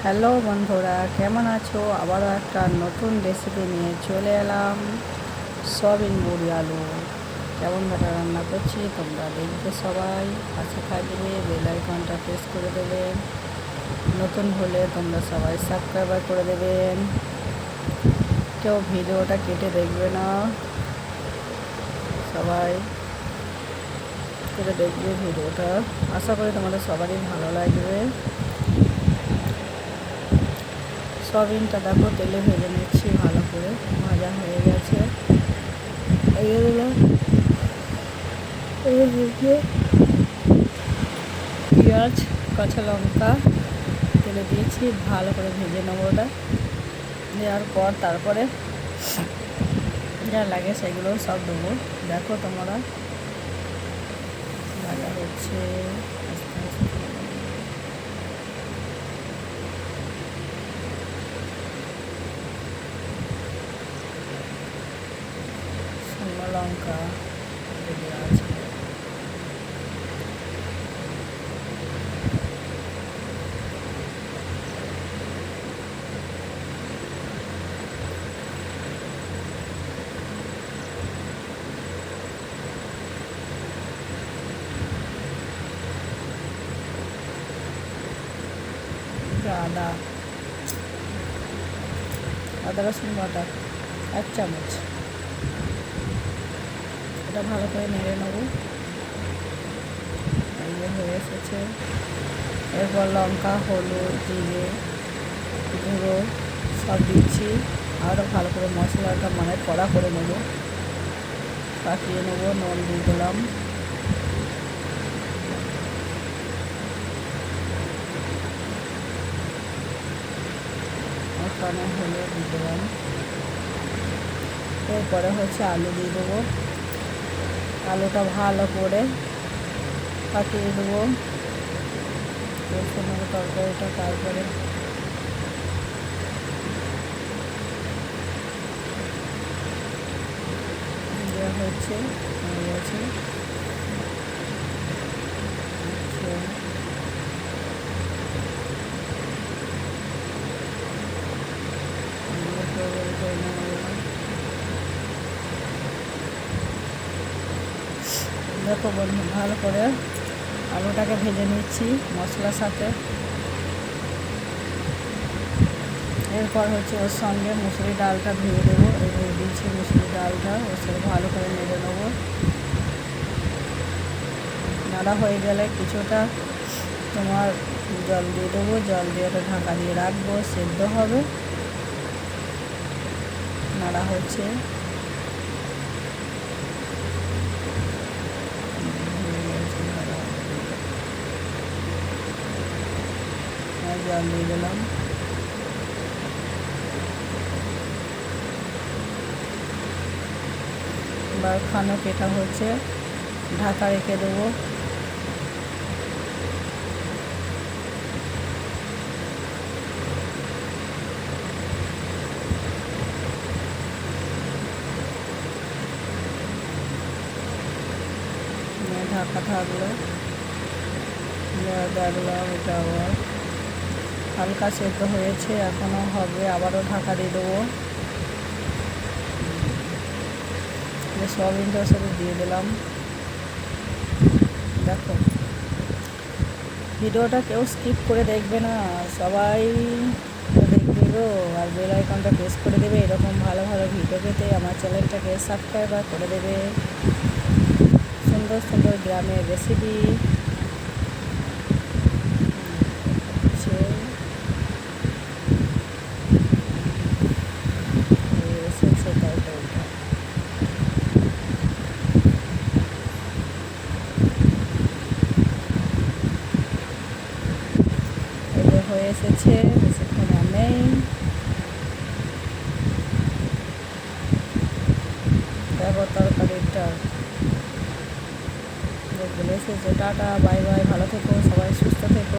Hello বন্ধুরা, কেমন আছো? আবারও একটা নতুন রেসিপি নিয়ে চলে এলাম। সয়াবিন বড়ি আলু কেমনভাবে রান্না করছি তোমরা দেখবে। সবাই পাশে থাকবে, বেল আইকনটা প্রেস করে দেবেন। নতুন হলে তোমরা সবাই সাবস্ক্রাইব করে দেবেন। কেউ ভিডিওটা কেটে দেখবে না, সবাই কেটে দেখবে ভিডিওটা। আশা করি তোমাদের সবারই ভালো লাগবে। সয়াবিনটা দেখো তেলে ভেজে নিচ্ছি, ভালো করে ভাজা হয়ে গেছে। পেঁয়াজ, কাঁচা লঙ্কা তেলে দিয়েছি, ভালো করে ভেজে নেবো। ওটা দেওয়ার পর তারপরে যা লাগে সেগুলো সব দেবো। দেখো তোমরা, ভাজা হচ্ছে আস্তে আস্তে। শুকনো লঙ্কা দেওয়া আছে। আদা আদা রসুন বাটা 1 চামচ, এটা ভালো করে নেড়ে নেবো। হয়ে এসেছে। এরপর লঙ্কা, হলুদ, জিরে গুঁড়ো সব দিচ্ছি। আরও ভালো করে মশলাটা কড়া করে নেব, পাকিয়ে নেব। নুন দিয়ে দিলাম, ওখানে হলুদ দিয়ে দিলাম। এরপরে আলু দিয়ে দেবো। আলুটা ভালো করে পাকিয়ে দেবো তরকারিটা। তারপরে দেওয়া হয়ে গেছে। দেখো বন্ধু, ভালো করে আলুটাকে ভেজে নিচ্ছি মশলার সাথে। এরপর ওর সঙ্গে মুসুরি ডালটা ধুয়ে দেবো। এবার দিচ্ছি মুসুরি ডালটা, ওর সাথে ভালো করে নেড়ে নেবো। নাড়া হয়ে গেলে কিছুটা তোমার জল দিয়ে দেবো। জল দিয়ে ওটা ঢাকা দিয়ে রাখবো, সেদ্ধ হবে। নাড়া হচ্ছে, জল দিয়ে দিলাম। এবার খানো কেটা হচ্ছে, ঢাকা রেখে দেবো। ঢাকা থাকলো, দেখলাম এটা আবার হালকা সেদ্ধ হয়েছে, এখনও হবে। আবারও ঢাকা দিয়ে দেবো। সয়াবিনটার সাথে দিয়ে দিলাম। দেখো, ভিডিওটা কেউ স্কিপ করে দেখবে না, সবাই দেখবে গো। আর বেল আইকনটা প্রেস করে দেবে এরকম ভালো ভালো ভিডিও পেতে। আমার চ্যানেলটাকে সাবস্ক্রাইব করে দেবে। সুন্দর সুন্দর গ্রামের রেসিপি হয়ে এসেছে। বেশিক্ষণ আর নেই। দেখো তরকারিটা দেখবে এসেছে। টাটা, বাই বাই, ভালো থেকো সবাই, সুস্থ থেকো।